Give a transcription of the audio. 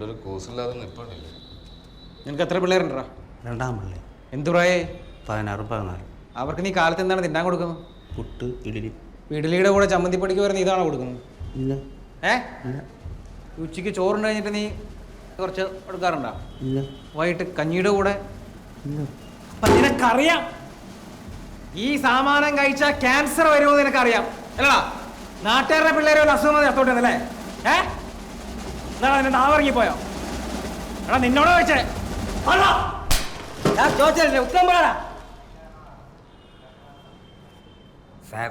ഇവിടെ ഒരു കോഴ്സില്ലാതെ നിൽപ്പണ്ടില്ല. നിനക്ക് എത്ര പിള്ളേരുണ്ടാ? രണ്ടാം പിള്ളേ. എന്ത് പ്രായേ? 16, 14. അവർക്ക് നീ കാലത്ത് എന്താണ് തിന്നാൻ കൊടുക്കുന്നത്? പുട്ട്, ഇഡലി. ഇഡലിയുടെ കൂടെ ചമ്മന്തിപ്പൊടിക്ക് വരുന്ന ഇതാണോ കൊടുക്കുന്നത്? ഇല്ല. ഇല്ല. ഉച്ചയ്ക്ക് ചോറുണ്ട് കഴിഞ്ഞിട്ട് നീ കുറച്ച് എടുക്കാറുണ്ടോ? ഇല്ല. വൈകിട്ട് കഞ്ഞിയുടെ കൂടെ? ഇല്ല. അപ്പം നിനക്കറിയാം ഈ സാമാനം കഴിച്ചാൽ ക്യാൻസർ വരുമെന്ന് നിനക്കറിയാം അല്ലടാ. നാട്ടുകാരുടെ പിള്ളേരെ ഒരു അസുഖം ചത്തോട്ടെന്നല്ലേ? എന്നാ നിന്റെ നാവിറങ്ങിപ്പോയോ? എടാ നിന്നോട് ചോദിച്ചേ. ചോദിച്ചേ ഉത്തരം പറയടാ. സാർ